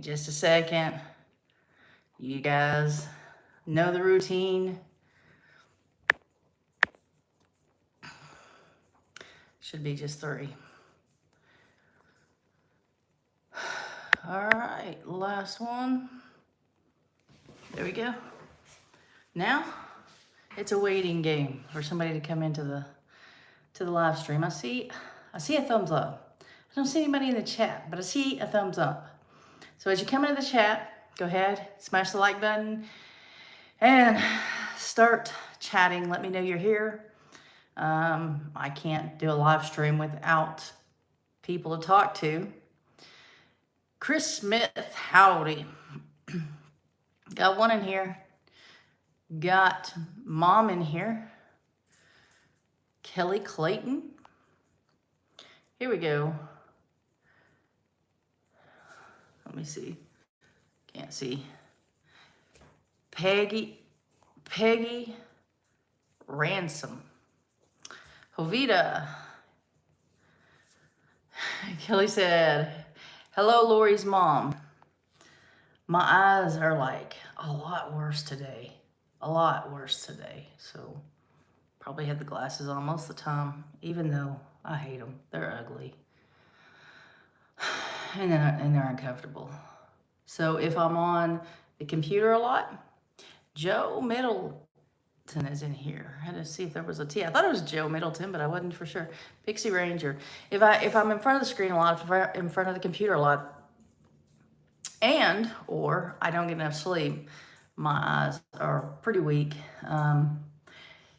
just a second. You guys know the routine. Should be just 3. All right, last one. There we go. Now it's a waiting game for somebody to come into the live stream. I see a thumbs up. I don't see anybody in the chat, but I see a thumbs up. So as you come into the chat, go ahead, smash the like button and start chatting. Let me know you're here. I can't do a live stream without people to talk to. Chris Smith, howdy. Got one in here. Got mom in here. Kelly Clayton. Here we go. Let me see. Can't see. Peggy Ransom. Jovita. Kelly said, hello, Lori's mom. My eyes are like a lot worse today. A lot worse today. So probably have the glasses on most of the time, even though I hate them. They're ugly. And they're uncomfortable. So if I'm on the computer a lot, Joe Middleton is in here. I had to see if there was a T. I thought it was Joe Middleton, but I wasn't for sure. Pixie Ranger. If I'm in front of the screen a lot, if I'm in front of the computer a lot, or I don't get enough sleep, my eyes are pretty weak. And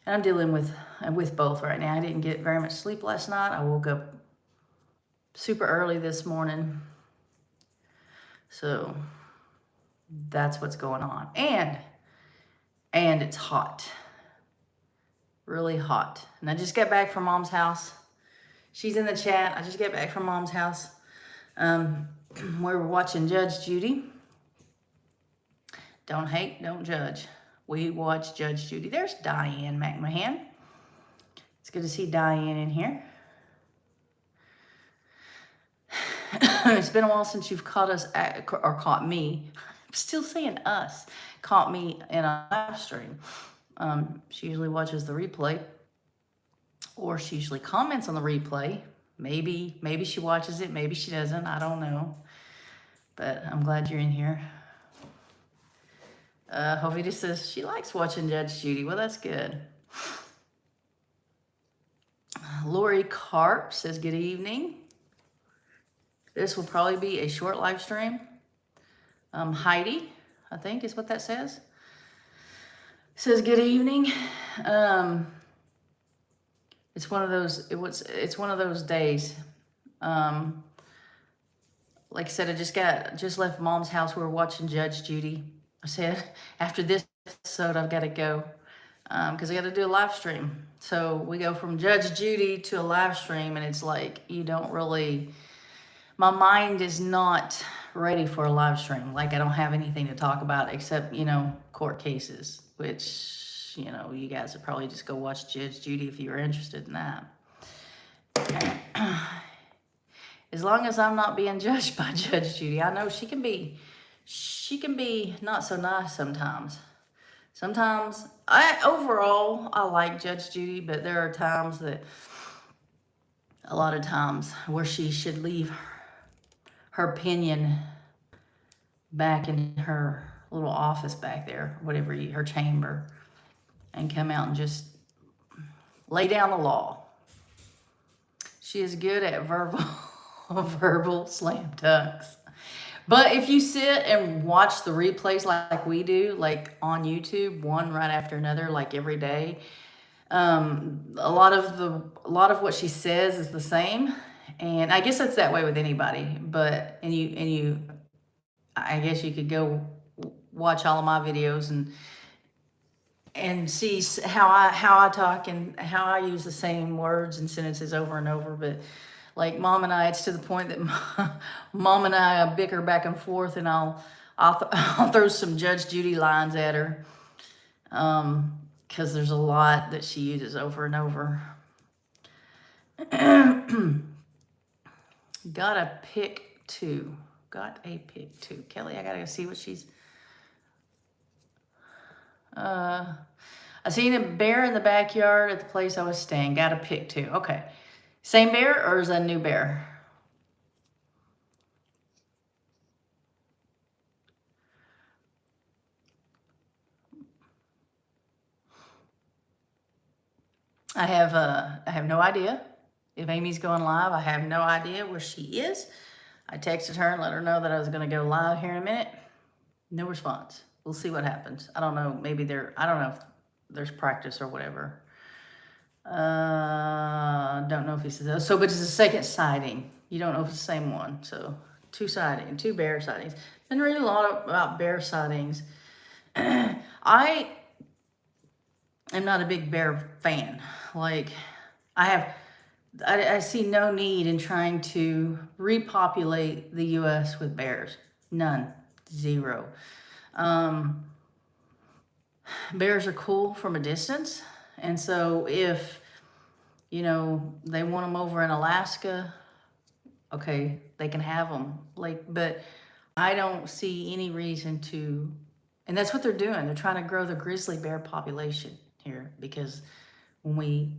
I'm dealing with both right now. I didn't get very much sleep last night. I woke up super early this morning. So that's what's going on. And it's hot. Really hot. And I just got back from mom's house. She's in the chat. I just got back from mom's house. We were watching Judge Judy. Don't hate, don't judge. We watch Judge Judy. There's Diane McMahon. It's good to see Diane in here. It's been a while since you've caught us, or caught me. I'm still saying us. Caught me in a live stream. She usually watches the replay, or she usually comments on the replay. Maybe she watches it, maybe she doesn't. I don't know. But I'm glad you're in here. Jovita says she likes watching Judge Judy. Well, that's good. Lorie Carp says good evening. This will probably be a short live stream. Heidi, I think is what that says. Says good evening. It's one of those. It's one of those days. Like I said, I just left mom's house. We were watching Judge Judy. I said after this episode, I've got to go because I got to do a live stream. So we go from Judge Judy to a live stream, and it's like you don't really. My mind is not ready for a live stream. Like I don't have anything to talk about except, court cases, which, you guys would probably just go watch Judge Judy if you were interested in that. As long as I'm not being judged by Judge Judy, I know she can be not so nice sometimes. Sometimes, overall, I like Judge Judy, but there are times a lot of times where she should leave her opinion back in her little office back there, her chamber, and come out and just lay down the law. She is good at verbal slam dunks. But if you sit and watch the replays like we do, like on YouTube, one right after another, like every day, a lot of what she says is the same. And I guess that's that way with anybody, but I guess you could go watch all of my videos and see how I talk and how I use the same words and sentences over and over. But like mom and I, it's to the point that mom and I bicker back and forth, and I'll throw some Judge Judy lines at her because there's a lot that she uses over and over. Gotta pick two. got a pig too. Kelly, I gotta go see what she's... I seen a bear in the backyard at the place I was staying. Got a pig too. Okay. Same bear or is that a new bear? I have no idea if Amy's going live. I have no idea where she is. I texted her and let her know that I was going to go live here in a minute. No response. We'll see what happens. I don't know. Maybe I don't know if there's practice or whatever. Don't know if he says so, but it's a second sighting. You don't know if it's the same one. So two bear sightings. Been reading a lot about bear sightings. I am not a big bear fan. Like, I see no need in trying to repopulate the U.S. with bears. None. Zero. Bears are cool from a distance. And so if, you know, they want them over in Alaska, okay, they can have them. Like, but I don't see any reason to, and that's what they're doing. They're trying to grow the grizzly bear population here, because when we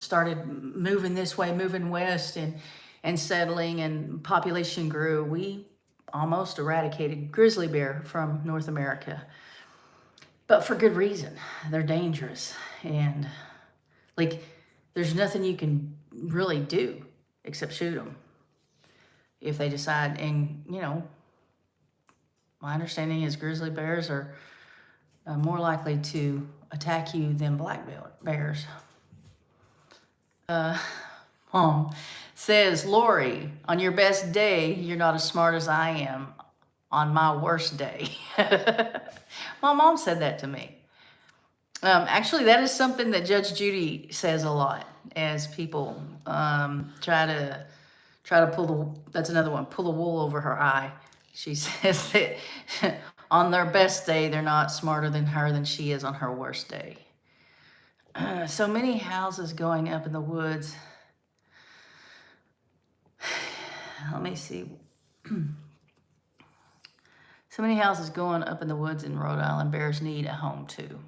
started moving this way, moving west and settling and population grew, we almost eradicated grizzly bear from North America. But for good reason. They're dangerous. And like, there's nothing you can really do except shoot them if they decide. And, you know, my understanding is grizzly bears are more likely to attack you than black bears. Mom says, Lorie, on your best day, you're not as smart as I am on my worst day. My mom said that to me. Actually, that is something that Judge Judy says a lot as people try to pull that's another one, pull the wool over her eye. She says that on their best day, they're not smarter than she is on her worst day. So many houses going up in the woods. Let me see. So many houses going up in the woods in Rhode Island. Bears need a home too.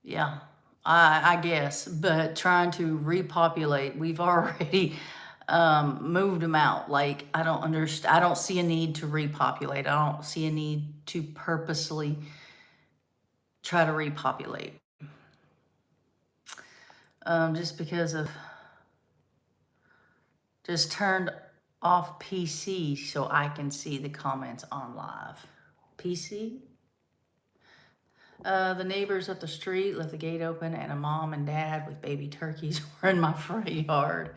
Yeah, I guess. But trying to repopulate, we've already moved them out. Like, I don't understand. I don't see a need to repopulate. I don't see a need to purposely try to repopulate. Just because of, just turned off PC so I can see the comments on live. PC? The neighbors up the street left the gate open and a mom and dad with baby turkeys were in my front yard.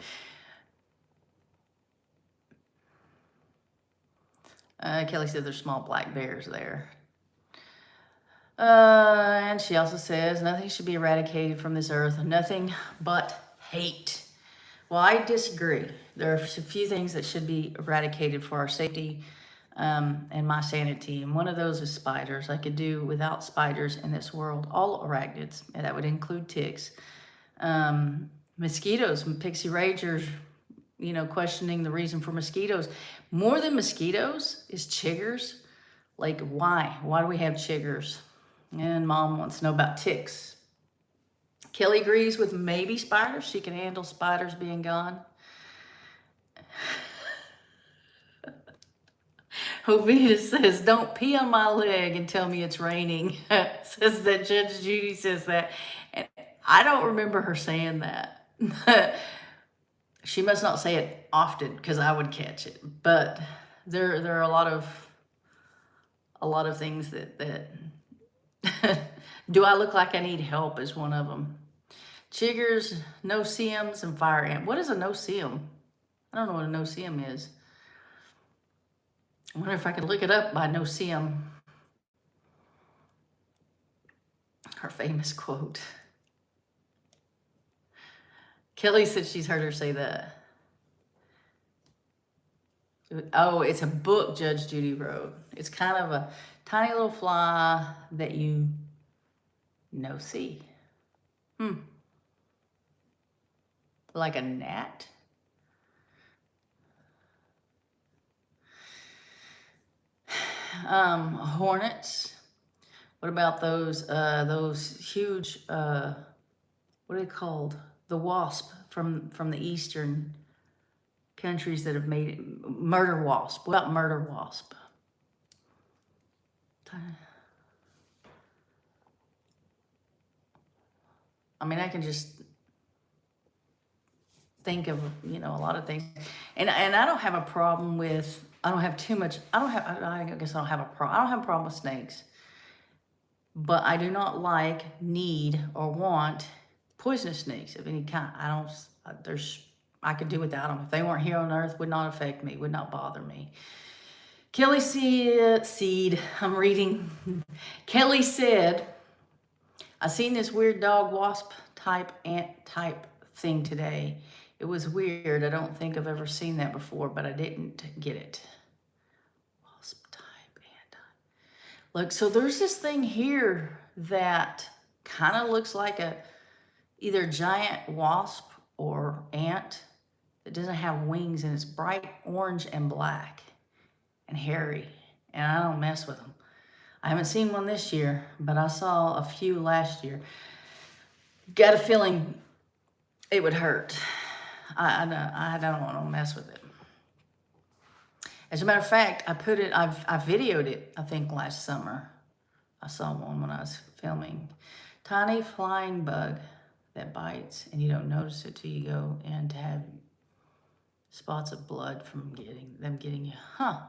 Kelly said there's small black bears there. And she also says, nothing should be eradicated from this earth. Nothing but hate. Well, I disagree. There are a few things that should be eradicated for our safety and my sanity. And one of those is spiders. I could do without spiders in this world. All arachnids, and that would include ticks. Mosquitoes, Pixie Rangers, you know, questioning the reason for mosquitoes. More than mosquitoes is chiggers. Like, why? Why do we have chiggers? And Mom wants to know about ticks. Kelly agrees with maybe spiders. She can handle spiders being gone. Ovita says, don't pee on my leg and tell me it's raining. Says that Judge Judy says that. And I don't remember her saying that. She must not say it often because I would catch it. But there are a lot of things that do I look like I need help is one of them. Chiggers, no-see-ums, and fire ant. What is a no-see-um? I don't know what a no-see-um is. I wonder if I could look it up by no-see-um. Her famous quote. Kelly said she's heard her say that. Oh, it's a book Judge Judy wrote. It's kind of a tiny little fly that you see. Like a gnat? Hornets. What about those huge, what are they called? The wasp from the eastern countries that have made it. Murder wasp. What about murder wasp? I mean, I can just think of, a lot of things. And I don't have a problem with, I don't have too much, I guess I don't have a problem. I don't have a problem with snakes. But I do not like, need, or want poisonous snakes of any kind. I could do without them. If they weren't here on earth, would not affect me, would not bother me. Kelly Seed, I'm reading. Kelly said, I seen this weird dog wasp type ant type thing today. It was weird. I don't think I've ever seen that before, but I didn't get it. Wasp type ant. Look, so there's this thing here that kind of looks like a either giant wasp or ant that doesn't have wings, and it's bright orange and black and hairy, and I don't mess with them. I haven't seen one this year, but I saw a few last year. Got a feeling it would hurt. I don't want to mess with it. As a matter of fact, I videoed it, I think last summer. I saw one when I was filming. Tiny flying bug that bites, and you don't notice it till you go and have spots of blood from getting you. Huh.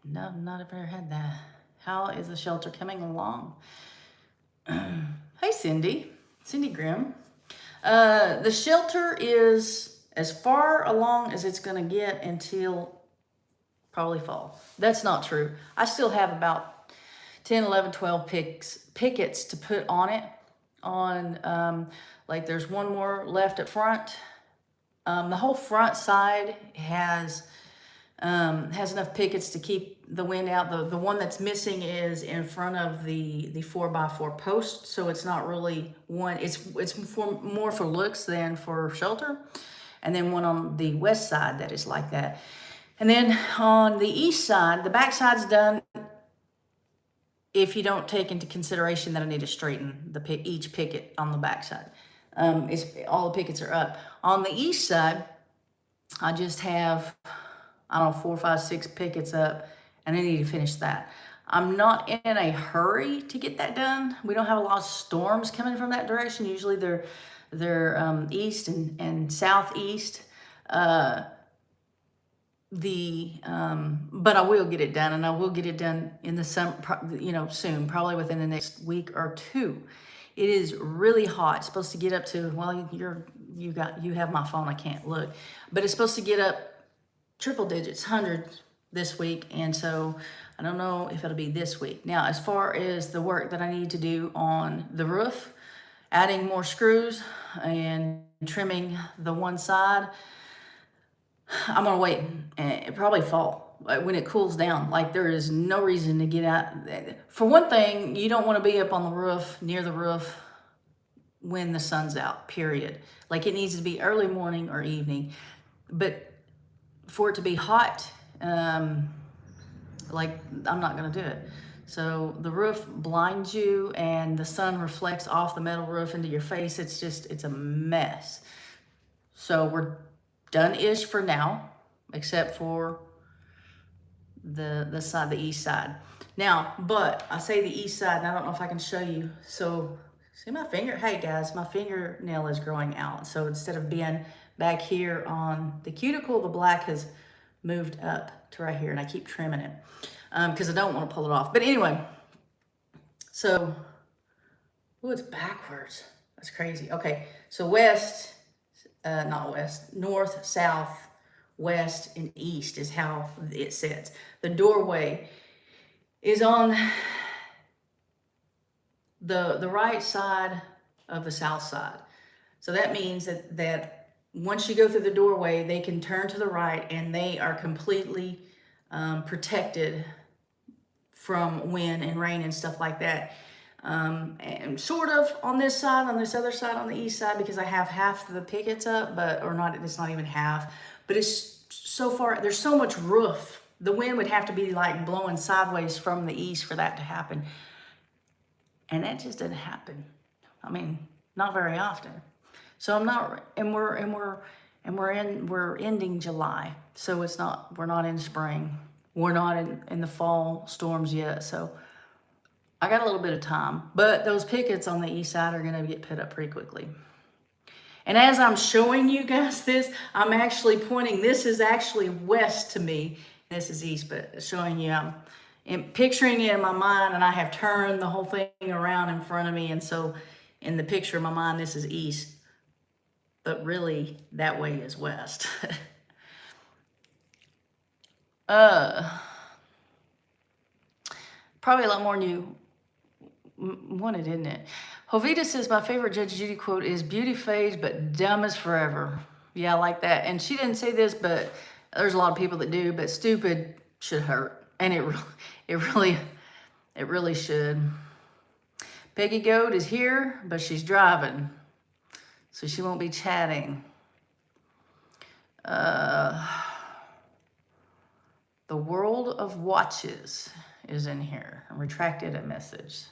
No, not ever had that. How is the shelter coming along? Hey, Cindy Grimm. The shelter is as far along as it's going to get until probably fall. That's not true. I still have about 10, 11, 12 pickets to put on it. Like there's one more left at front. The whole front side has enough pickets to keep the wind out. The one that's missing is in front of the 4x4 post, so it's not really one. It's more for looks than for shelter. And then one on the west side that is like that. And then on the east side, the back side's done. If you don't take into consideration that I need to straighten each picket on the back side, all the pickets are up. On the east side, I just have, I don't know, 4, 5, 6 pickets up, and I need to finish that. I'm not in a hurry to get that done. We don't have a lot of storms coming from that direction. Usually they're east and southeast. But I will get it done, and I will get it done in the soon, probably within the next week or two. It is really hot. It's supposed to get up to, well, you have my phone, I can't look, but it's supposed to get up triple digits, hundreds this week, and so I don't know if it'll be this week. Now, as far as the work that I need to do on the roof, adding more screws and trimming the one side, I'm gonna wait and probably fall when it cools down. Like, there is no reason to get out. For one thing, you don't want to be up on the roof, near the roof, when the sun's out, period. Like, it needs to be early morning or evening. But for it to be hot, like, I'm not gonna do it. So the roof blinds you, and the sun reflects off the metal roof into your face. It's a mess. So we're done-ish for now, except for the east side. Now, but I say the east side, and I don't know if I can show you. So see my finger? Hey guys, my fingernail is growing out. So instead of being back here on the cuticle, the black has moved up to right here, and I keep trimming it because I don't want to pull it off. But anyway, so, oh, it's backwards. That's crazy. Okay, so north, south, west, and east is how it sits. The doorway is on the right side of the south side. So that means that once you go through the doorway, they can turn to the right, and they are completely protected from wind and rain and stuff like that. And sort of on this side, on this other side, on the east side, because I have half the pickets up, it's not even half, but it's so far, there's so much roof the wind would have to be like blowing sideways from the east for that to happen. And that just didn't happen. I mean, not very often. So I'm not, and we're ending July. So it's not, we're not in spring. We're not in the fall storms yet. So I got a little bit of time, but those pickets on the east side are going to get put up pretty quickly. And as I'm showing you guys this, I'm actually pointing, this is actually west to me. This is east, but showing you, I'm picturing it in my mind, and I have turned the whole thing around in front of me. And so in the picture of my mind, this is east, but really that way is west. Probably a lot more than you wanted, isn't it? Jovita says, my favorite Judge Judy quote is, beauty fades, but dumb is forever. Yeah, I like that. And she didn't say this, but there's a lot of people that do, but stupid should hurt. And it really should. Peggy Goat is here, but she's driving, so she won't be chatting. The World of Watches is in here. I retracted a message.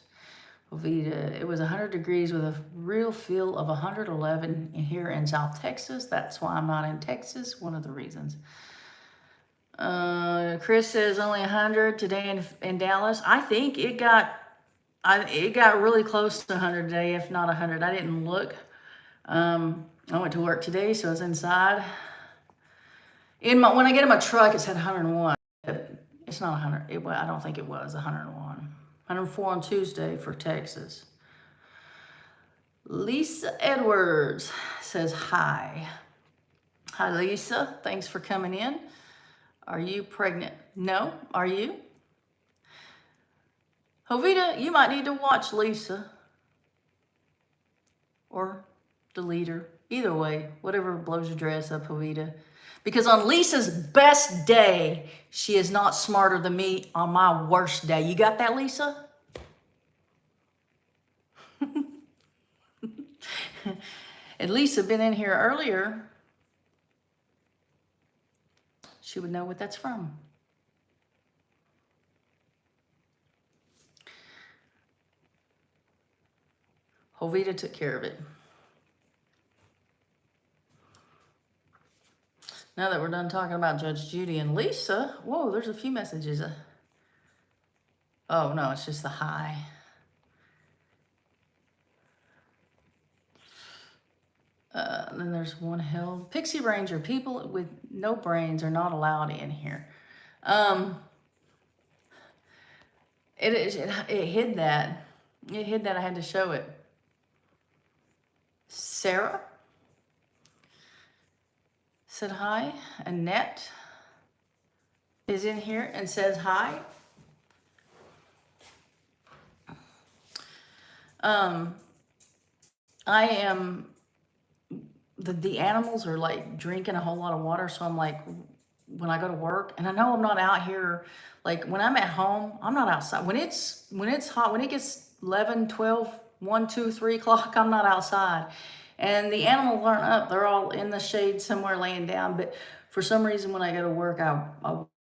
Jovita, it was 100 degrees with a real feel of 111 here in South Texas. That's why I'm not in Texas, one of the reasons. Chris says only 100 today in Dallas. I think it got really close to 100 today, if not 100. I didn't look. I went to work today, so I was inside. When I get in my truck, it said 101. It's not 100. I don't think it was 101. 104 on Tuesday for Texas. Lisa Edwards says hi. Hi, Lisa. Thanks for coming in. Are you pregnant? No. Are you? Jovita, you might need to watch Lisa. Or delete her. Either way, whatever blows your dress up, Jovita. Because on Lisa's best day, she is not smarter than me on my worst day. You got that, Lisa? And Lisa been in here earlier. She would know what that's from. Jovita took care of it. Now that we're done talking about Judge Judy and Lisa, whoa, there's a few messages. Oh, no, it's just the hi. Then there's one held. Pixie Ranger, people with no brains are not allowed in here. It hid that. It hid that. I had to show it. Sarah said hi. Annette is in here and says hi. I am, the animals are like drinking a whole lot of water. So I'm like, when I go to work, and I know I'm not out here, like when I'm at home, I'm not outside. When it's hot, when it gets 11, 12, 1, 2, 3 o'clock, I'm not outside. And the animals aren't up. They're all in the shade somewhere laying down. But for some reason, when I go to work, I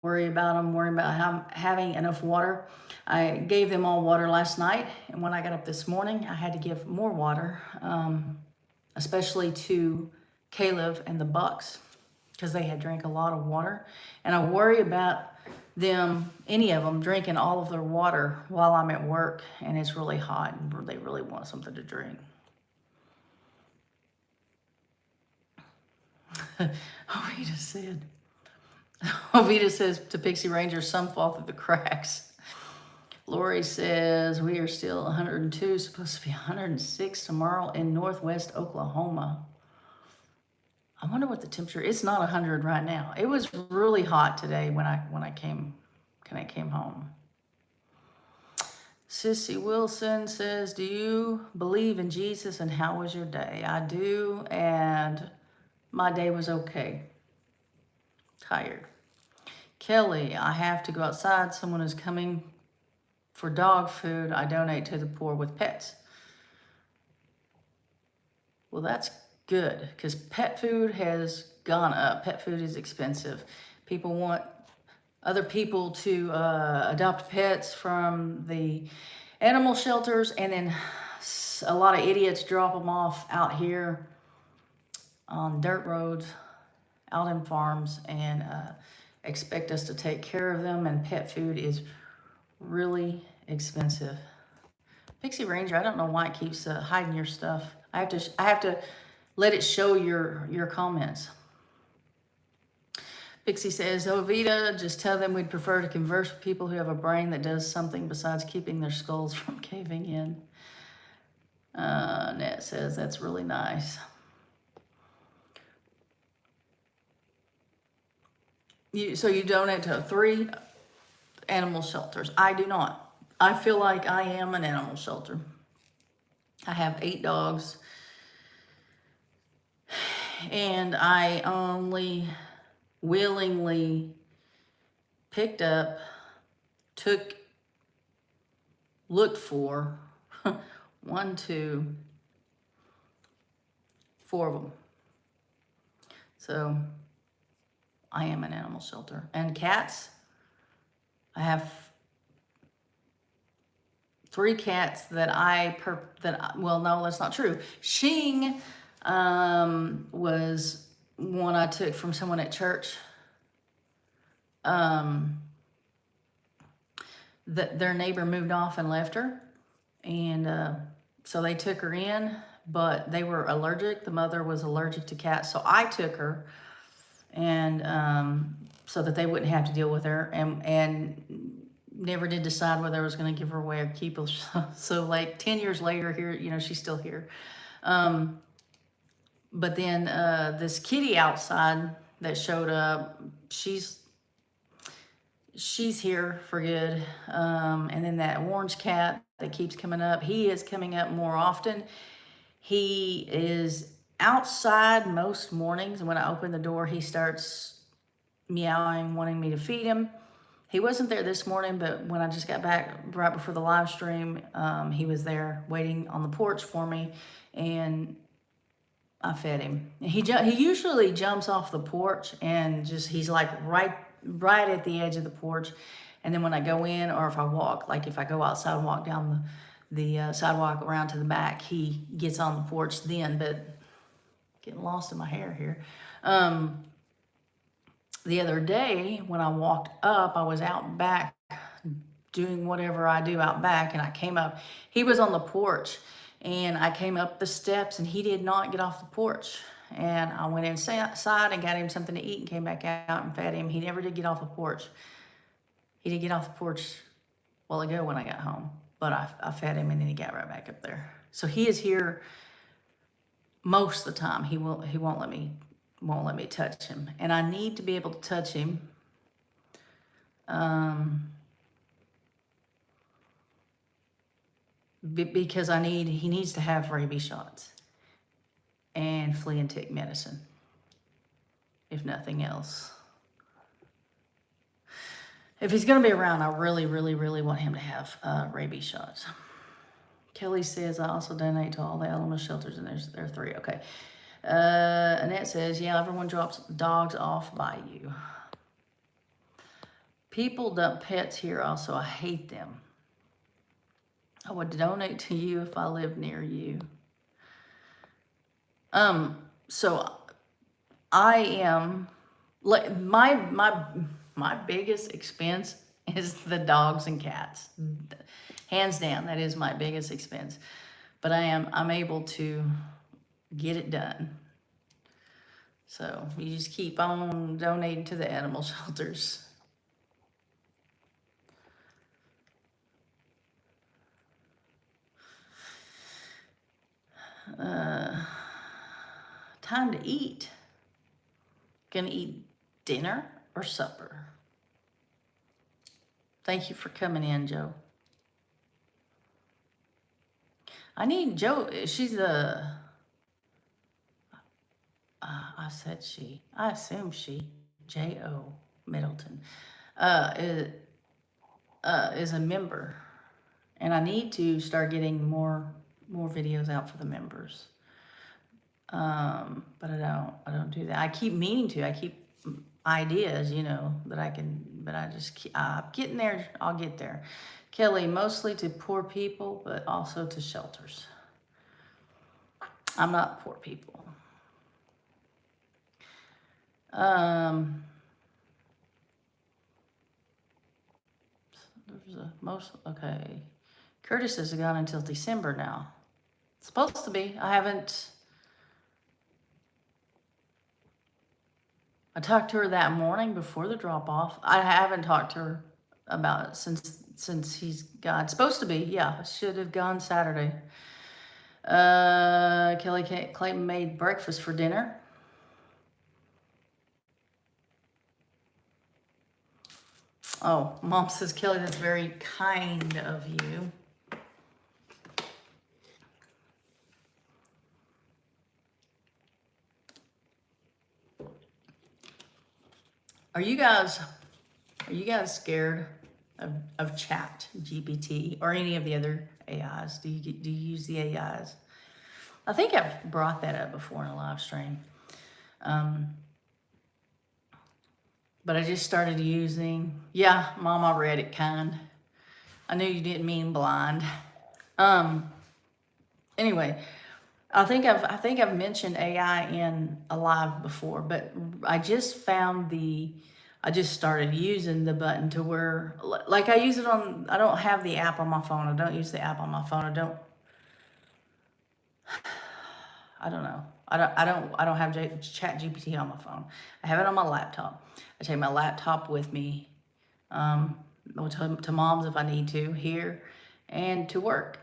worry about them, worry about having enough water. I gave them all water last night. And when I got up this morning, I had to give more water, especially to Caleb and the Bucks, because they had drank a lot of water. And I worry about them, any of them, drinking all of their water while I'm at work and it's really hot and they really want something to drink. Ovita says to Pixie Ranger, some fall through the cracks. Lori says, we are still 102, supposed to be 106 tomorrow in northwest Oklahoma. I wonder what the temperature is. It's not 100 right now. It was really hot today when I came home. Sissy Wilson says, do you believe in Jesus and how was your day? I do, and my day was okay. Tired. Kelly, I have to go outside. Someone is coming for dog food. I donate to the poor with pets. Well, that's good, because pet food has gone up. Pet food is expensive. People want other people to adopt pets from the animal shelters, and then a lot of idiots drop them off out here on dirt roads, out in farms, and expect us to take care of them, and pet food is really expensive. Pixie Ranger, I don't know why it keeps hiding your stuff. I have to let it show your comments. Pixie says, "Oh, Vita, just tell them we'd prefer to converse with people who have a brain that does something besides keeping their skulls from caving in." Nat says, "That's really nice." So you donate to 3 animal shelters. I do not. I feel like I am an animal shelter. I have 8 dogs, and I only willingly picked up, looked for 1, 2, 4 of them. So I am an animal shelter. And cats, I have 3 cats that well, no, that's not true. Shing was one I took from someone at church. Their neighbor moved off and left her, and so they took her in, but they were allergic. The mother was allergic to cats, so I took her, and so that they wouldn't have to deal with her, and never did decide whether I was going to give her away or keep her. So like 10 years later, here, she's still here. But then this kitty outside that showed up, she's here for good. And then that orange cat that keeps coming up, he is coming up more often. He is outside most mornings, and when I open the door, he starts meowing, wanting me to feed him. He wasn't there this morning, but when I just got back right before the live stream, he was there waiting on the porch for me, and I fed him. He usually jumps off the porch, and he's like right at the edge of the porch. And then when I go in, or if I walk, like if I go outside and walk down the sidewalk around to the back, he gets on the porch then. But getting lost in my hair here. The other day when I walked up, I was out back doing whatever I do out back, and I came up. He was on the porch, and I came up the steps, and he did not get off the porch. And I went inside and got him something to eat and came back out and fed him. He never did get off the porch. He did get off the porch a while ago when I got home, but I fed him, and then he got right back up there. So he is here most of the time. He won't let me touch him, and I need to be able to touch him. Because he needs to have rabies shots and flea and tick medicine, if nothing else. If he's going to be around, I really, really, really want him to have rabies shots. Kelly says, "I also donate to all the animal shelters," and there are 3. Okay. Annette says, "Yeah, everyone drops dogs off by you. People dump pets here also. I hate them. I would donate to you if I lived near you." So I am like my biggest expense is the dogs and cats. Hands down, that is my biggest expense. But I'm able to get it done. So you just keep on donating to the animal shelters. Time to eat. Gonna eat dinner or supper? Thank you for coming in, Joe. I need Joe. She's a... I said she. I assume she. J.O. Middleton is a member, and I need to start getting more videos out for the members. But I don't do that. I keep meaning to. I keep ideas, you know, that I can, but I'm getting there. I'll get there. Kelly, mostly to poor people, but also to shelters. I'm not poor people. There's okay. Curtis has gone until December now. It's supposed to be. I talked to her that morning before the drop off. I haven't talked to her about it since he's gone. It's supposed to be, yeah. Should have gone Saturday. Kelly Clayton made breakfast for dinner. Oh, Mom says, Kelly, that's very kind of you. Are you guys scared of Chat GPT or any of the other AIs? Do you use the AIs? I think I've brought that up before in a live stream. But I just started using, yeah, Mom, I read it, kind. I knew you didn't mean blind. Anyway, I think I've mentioned AI in a live before, but I just started using the button to where, like I use it on, I don't have the app on my phone. I don't use the app on my phone. I don't know. I don't have Chat GPT on my phone. I have it on my laptop. I take my laptop with me, to Mom's if I need to, here, and to work.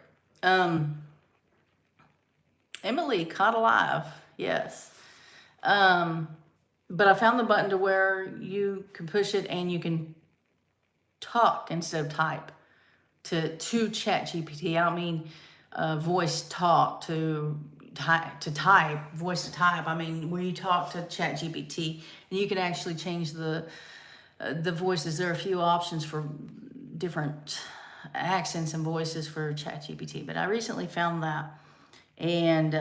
Emily, caught alive, yes. But I found the button to where you can push it and you can talk instead of type to Chat GPT. I don't mean voice talk to type, voice to type. I mean, where you talk to Chat GPT and you can actually change the voices. There are a few options for different accents and voices for Chat GPT, but I recently found that, and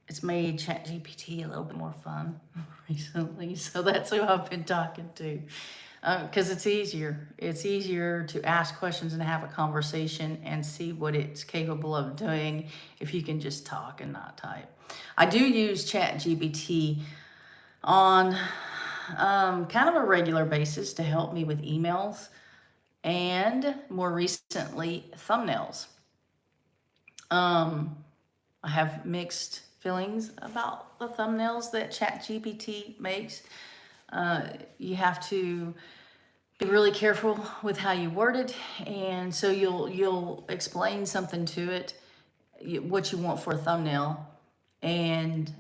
it's made Chat GPT a little bit more fun recently. So that's who I've been talking to. Because it's easier. It's easier to ask questions and have a conversation and see what it's capable of doing if you can just talk and not type. I do use ChatGPT on kind of a regular basis to help me with emails and more recently thumbnails. I have mixed feelings about the thumbnails that ChatGPT makes. You have to be really careful with how you word it, and so you'll explain something to it, what you want for a thumbnail, and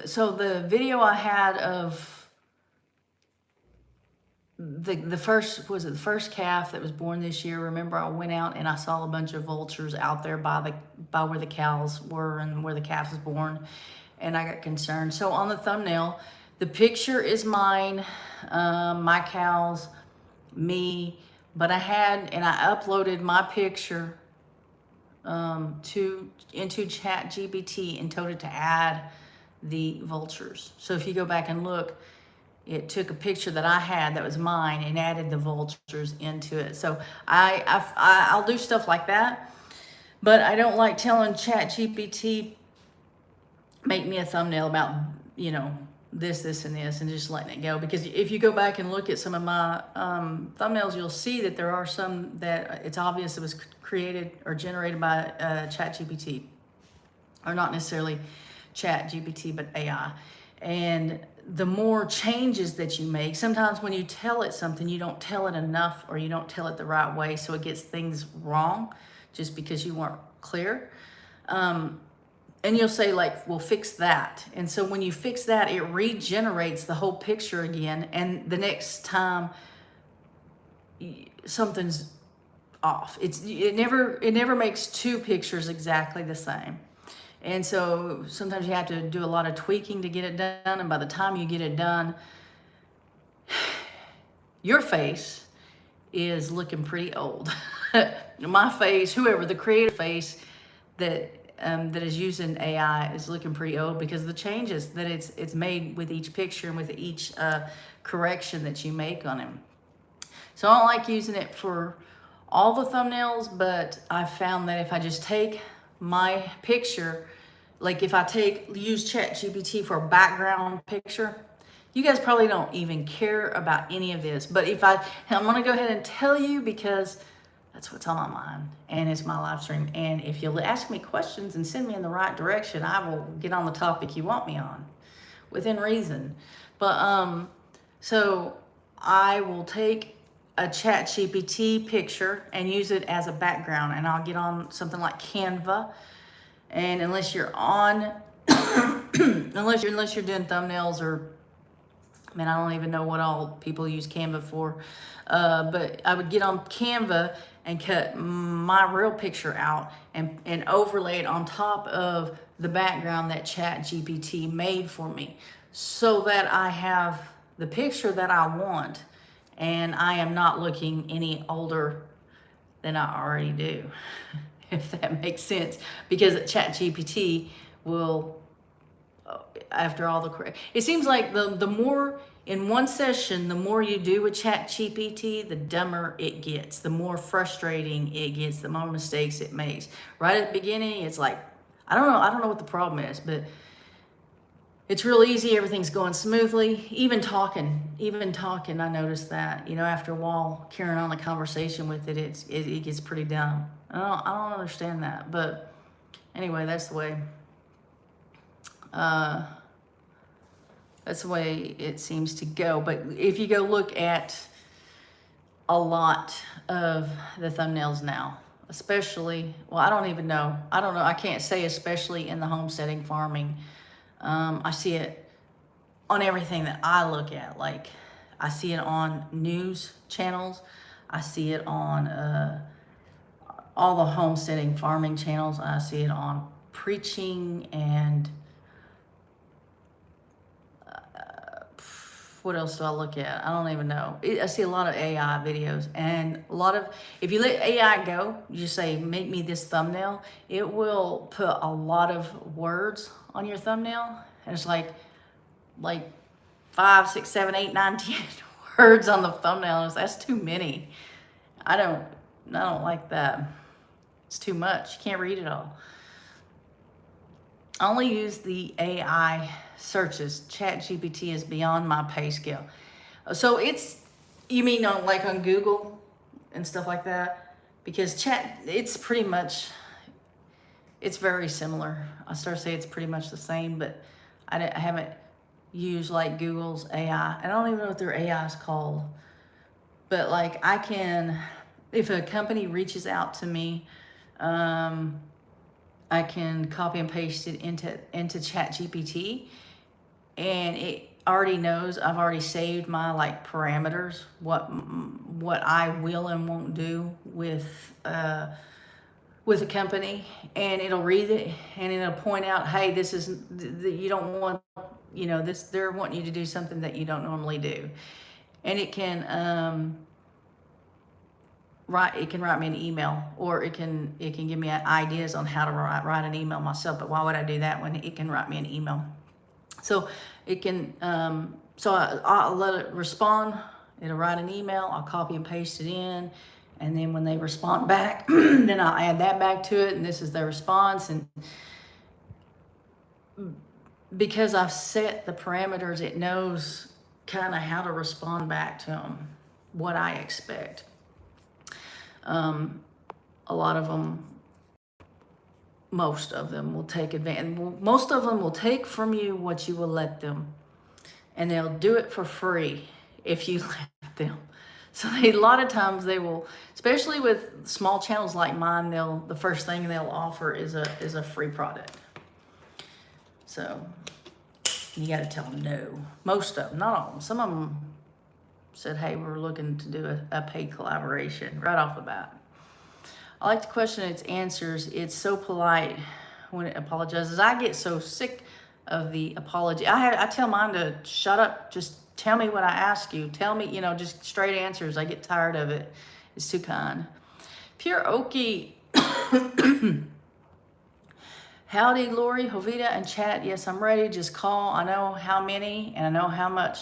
so the video I had of the first calf that was born this year. Remember, I went out and I saw a bunch of vultures out there by where the cows were and where the calf was born, and I got concerned. So on the thumbnail, the picture is mine, my cows, me, but I uploaded my picture into ChatGPT and told it to add the vultures. So if you go back and look, it took a picture that I had that was mine and added the vultures into it. So I'll do stuff like that, but I don't like telling ChatGPT, make me a thumbnail about, this, and this, and just letting it go. Because if you go back and look at some of my thumbnails, you'll see that there are some that it's obvious it was created or generated by ChatGPT, or not necessarily ChatGPT, but AI. And the more changes that you make, sometimes when you tell it something, you don't tell it enough, or you don't tell it the right way, so it gets things wrong just because you weren't clear. And you'll say, like, well, fix that. And so when you fix that, it regenerates the whole picture again, and the next time something's off, it never makes two pictures exactly the same. And so sometimes you have to do a lot of tweaking to get it done. And by the time you get it done, your face is looking pretty old. My face, whoever, the creative face that that is using AI is looking pretty old because of the changes that it's made with each picture and with each correction that you make on him. So I don't like using it for all the thumbnails, but I found that if I just take my picture, like if I use ChatGPT for a background picture, you guys probably don't even care about any of this. But I'm gonna go ahead and tell you because that's what's on my mind, and it's my live stream. And if you'll ask me questions and send me in the right direction, I will get on the topic you want me on, within reason. But so I will take a ChatGPT picture and use it as a background, and I'll get on something like Canva. And unless you're on, unless you're doing thumbnails or, man, I don't even know what all people use Canva for. But I would get on Canva and cut my real picture out and overlay it on top of the background that ChatGPT made for me, so that I have the picture that I want, and I am not looking any older than I already do, if that makes sense. Because ChatGPT will, after all the, it seems like the more in one session, the more you do with ChatGPT, the dumber it gets, the more frustrating it gets, the more mistakes it makes. Right at the beginning, it's like, I don't know what the problem is, but it's real easy. Everything's going smoothly. Even talking, I noticed that, you know, after a while, carrying on the conversation with it, it gets pretty dumb. I don't understand that, but anyway, that's the way. That's the way it seems to go. But if you go look at a lot of the thumbnails now, especially, well, I don't know. I can't say especially in the homesteading farming. I see it on everything that I look at. Like, I see it on news channels. I see it on all the homesteading farming channels. I see it on preaching and what else do I look at? I don't even know. I see a lot of AI videos, and a lot of, if you let AI go, you say, make me this thumbnail, it will put a lot of words on your thumbnail. And it's like 5, 6, 7, 8, 9, 10 words on the thumbnail. That's too many. I don't like that. It's too much. You can't read it all. I only use the AI searches. ChatGPT is beyond my pay scale. So you mean on Google and stuff like that? Because it's pretty much, it's very similar. I start to say it's pretty much the same, but I haven't used like Google's AI. I don't even know what their AI is called. But like, I can, if a company reaches out to me, I can copy and paste it into ChatGPT, and it already knows. I've already saved my like parameters, what I will and won't do with a company, and it'll read it and it'll point out, hey, this is you don't want, you know, this, they're wanting you to do something that you don't normally do, and it can it can write me an email, or it can give me ideas on how to write an email myself. But why would I do that when it can write me an email? So it can, so I'll let it respond. It'll write an email. I'll copy and paste it in. And then when they respond back, then I'll add that back to it. And this is their response. And because I've set the parameters, it knows kind of how to respond back to them, what I expect. A lot of them, most of them will take advantage. Most of them will take from you what you will let them, and they'll do it for free if you let them. So a lot of times they will, especially with small channels like mine, the first thing they'll offer is a free product. So you got to tell them no. Most of them, not all of them. Some of them said, hey, we're looking to do a paid collaboration right off the bat. I like to question its answers. It's so polite when it apologizes. I get so sick of the apology. I tell mine to shut up. Just tell me what I ask you. Tell me, you know, just straight answers. I get tired of it. It's too kind. Pure Okie. Howdy, Lorie, Jovita, and chat. Yes, I'm ready. Just call. I know how many and I know how much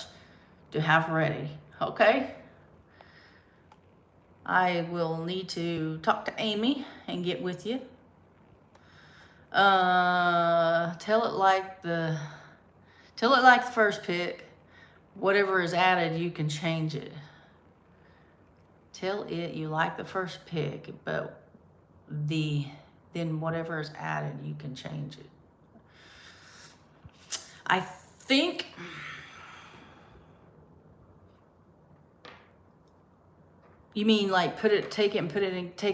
to have ready. Okay. I will need to talk to Amy and get with you. Tell it like the first pick. Whatever is added, you can change it. Tell it you like the first pick, but then whatever is added, you can change it. I think you mean like take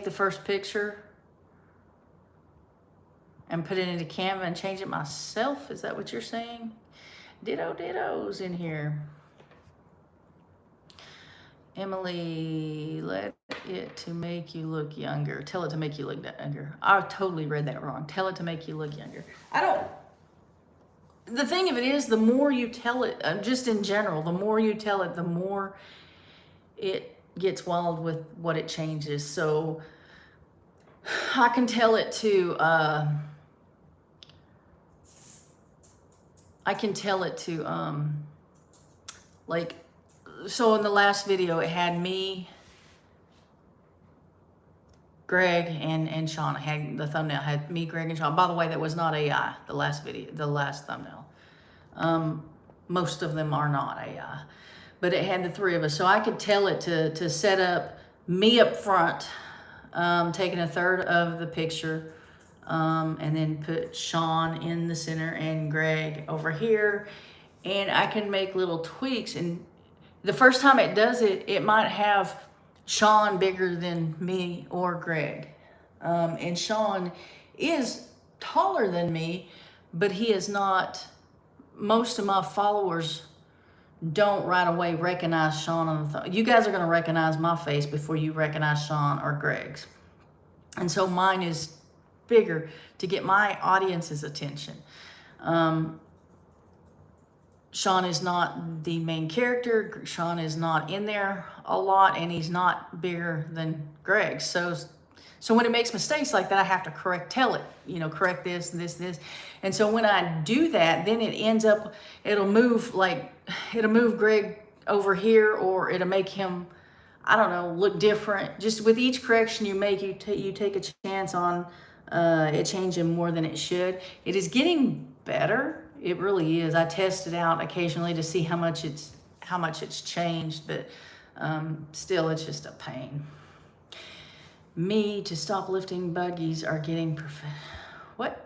the first picture and put it into Canva and change it myself? Is that what you're saying? Ditto's in here. Emily, let it to make you look younger. Tell it to make you look younger. I totally read that wrong. Tell it to make you look younger. The thing of it is, the more you tell it, just in general, the more you tell it, the more it gets wild with what it changes. So I can tell it to, like, so in the last video, it had me, Greg, and Sean. It had the thumbnail had me, Greg, and Sean. By the way, that was not AI, the last thumbnail. Most of them are not AI, but it had the three of us. So I could tell it to set up me up front, taking a third of the picture, and then put Sean in the center and Greg over here. And I can make little tweaks. And the first time it does it, it might have Sean bigger than me or Greg. And Sean is taller than me, but he is not. Most of my followers don't right away recognize Sean on the you guys are going to recognize my face before you recognize Sean or Greg's. And so mine is bigger to get my audience's attention. Sean is not the main character. Sean is not in there a lot, and he's not bigger than Greg. So when it makes mistakes like that, I have to tell it, correct this and this, this. And so when I do that, then it ends up, it'll move Greg over here, or it'll make him, I don't know, look different. Just with each correction you make, you take a chance on it changing more than it should. It is getting better. It really is. I test it out occasionally to see how much it's changed, but still, it's just a pain. Me to stop lifting buggies are getting What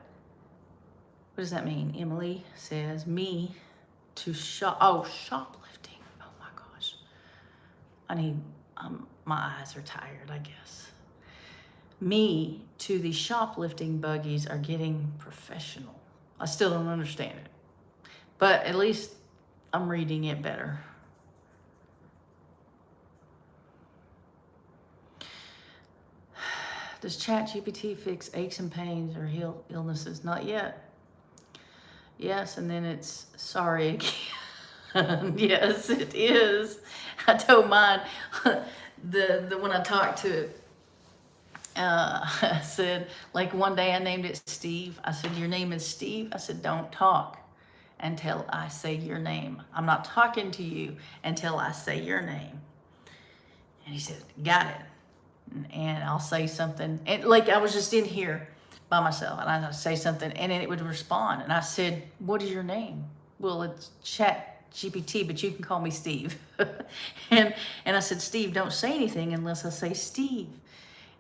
does that mean? Emily says me to shoplifting. Oh my gosh. My eyes are tired, I guess. Me to the shoplifting buggies are getting professional. I still don't understand it, but at least I'm reading it better. Does ChatGPT fix aches and pains or heal illnesses? Not yet. Yes, and then it's sorry again. Yes, it is. I told mine, when I talked to it, I said, like one day I named it Steve. I said, your name is Steve? I said, don't talk until I say your name. I'm not talking to you until I say your name. And he said, got it. And I'll say something. And like I was just in here by myself, and I say something, and then it would respond. And I said, what is your name? Well, it's ChatGPT, but you can call me Steve. and I said, Steve, don't say anything unless I say Steve.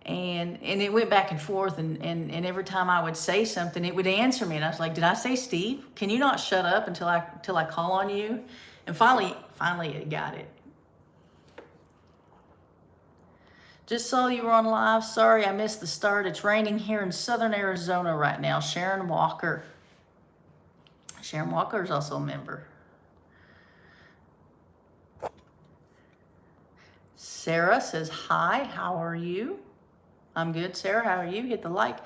And it went back and forth, and every time I would say something, it would answer me. And I was like, did I say Steve? Can you not shut up until I call on you? And finally it got it. Just saw you were on live. Sorry I missed the start. It's raining here in southern Arizona right now. Sharon Walker. Sharon Walker is also a member. Sarah says, hi, how are you? I'm good, Sarah. How are you? Hit the like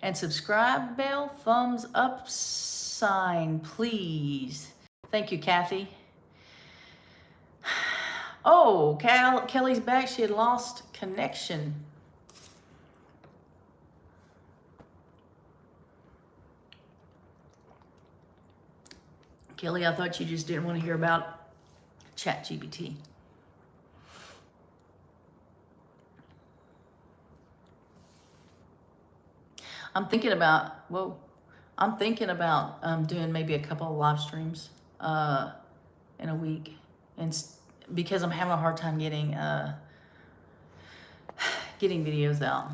and subscribe bell, thumbs up sign, please. Thank you, Kathy. Oh, Kelly's back. She had lost connection. Kelly, I thought you just didn't want to hear about ChatGPT. I'm thinking about, doing maybe a couple of live streams in a week, and because I'm having a hard time getting videos out.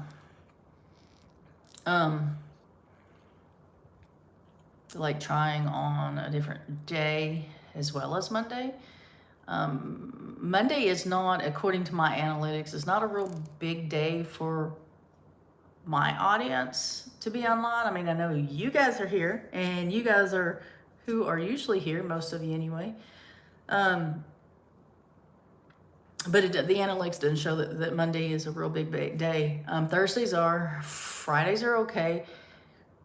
Like trying on a different day as well as Monday. Monday is not, according to my analytics, is not a real big day for my audience to be online. I mean, I know you guys are here, and you guys are who are usually here, most of you anyway. But the analytics doesn't show that Monday is a real big day. Thursdays are, Fridays are okay,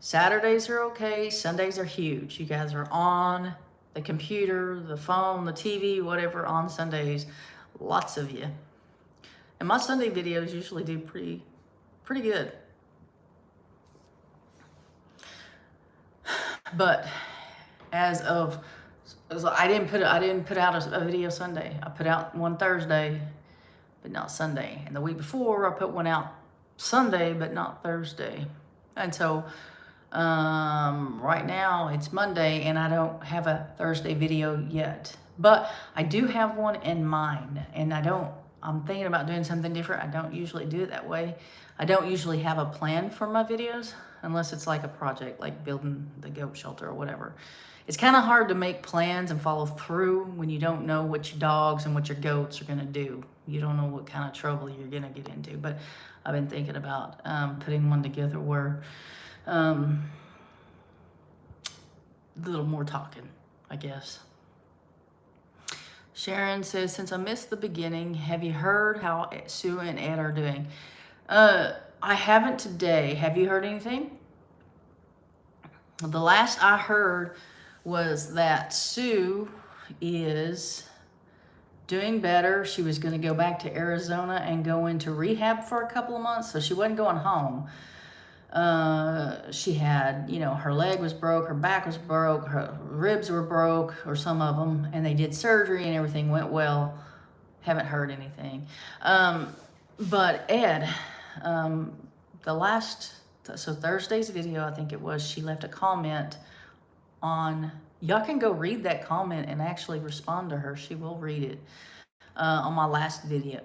Saturdays are okay, Sundays are huge. You guys are on the computer, the phone, the TV, whatever on Sundays. Lots of you. And my Sunday videos usually do pretty good. But as of, I didn't put out a video Sunday. I put out one Thursday, but not Sunday. And the week before, I put one out Sunday, but not Thursday. And so right now it's Monday, and I don't have a Thursday video yet. But I do have one in mind, and I'm thinking about doing something different. I don't usually do it that way. I don't usually have a plan for my videos unless it's like a project, like building the goat shelter or whatever. It's kind of hard to make plans and follow through when you don't know what your dogs and what your goats are going to do. You don't know what kind of trouble you're going to get into. But I've been thinking about putting one together where a little more talking, I guess. Sharon says, since I missed the beginning, have you heard how Sue and Ed are doing? I haven't today. Have you heard anything? The last I heard was that Sue is doing better. She was going to go back to Arizona and go into rehab for a couple of months, so she wasn't going home. She had, her leg was broke, her back was broke, her ribs were broke, or some of them, and they did surgery and everything went well. Haven't heard anything. But Ed, so Thursday's video, I think it was, she left a comment on, y'all can go read that comment and actually respond to her. She will read it. On my last video.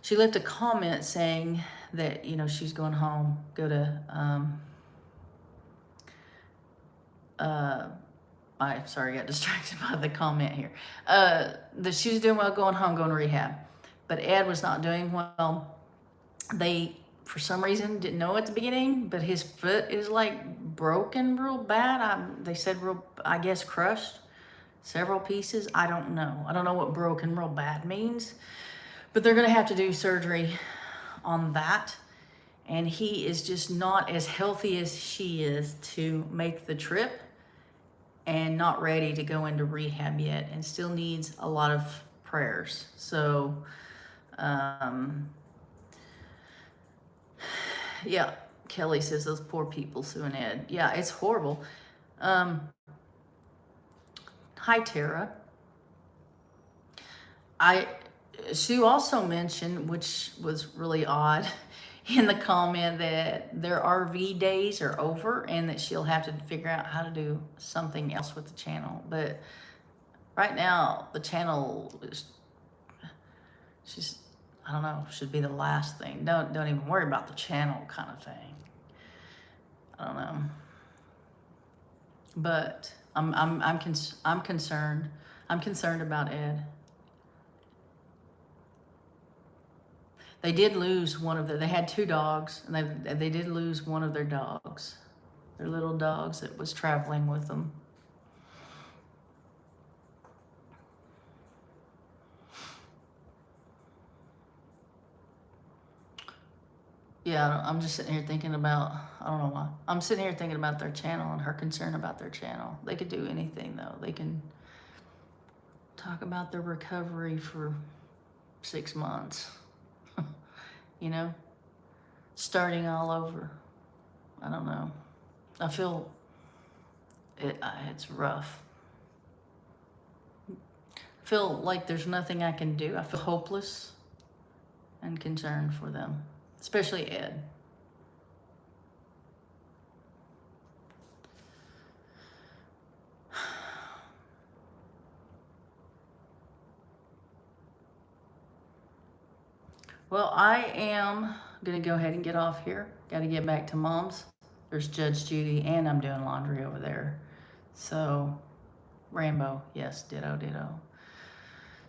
She left a comment saying that, she's going home, go to, I got distracted by the comment here. That she was doing well, going home, going to rehab. But Ed was not doing well. They, for some reason, didn't know at the beginning, but his foot is like broken real bad. They said I guess crushed, several pieces. I don't know. I don't know what broken real bad means, but they're going to have to do surgery on that. And he is just not as healthy as she is to make the trip, and not ready to go into rehab yet, and still needs a lot of prayers. So, yeah, Kelly says those poor people, Sue and Ed. Yeah, it's horrible. Hi, Tara. Sue also mentioned, which was really odd, in the comment that their RV days are over and that she'll have to figure out how to do something else with the channel. But right now, the channel is, I don't know, should be the last thing. Don't even worry about the channel kind of thing. I don't know. But I'm concerned. I'm concerned about Ed. They did lose they had 2 dogs, and they did lose one of their dogs. Their little dogs that was traveling with them. Yeah, I'm just sitting here thinking about, I don't know why. I'm sitting here thinking about their channel and her concern about their channel. They could do anything, though. They can talk about their recovery for 6 months. Starting all over. I don't know. I feel it's rough. I feel like there's nothing I can do. I feel hopeless and concerned for them, especially Ed. Well, I am going to go ahead and get off here. Got to get back to Mom's. There's Judge Judy, and I'm doing laundry over there. So, Rambo, yes, ditto, ditto.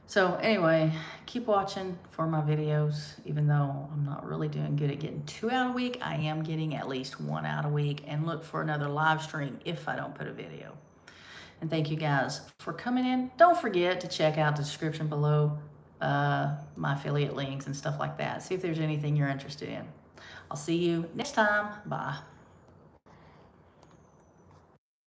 So anyway, keep watching for my videos. Even though I'm not really doing good at getting 2 out a week, I am getting at least 1 out a week. And look for another live stream if I don't put a video. And thank you guys for coming in. Don't forget to check out the description below, my affiliate links and stuff like that. See if there's anything you're interested in. I'll see you next time. Bye.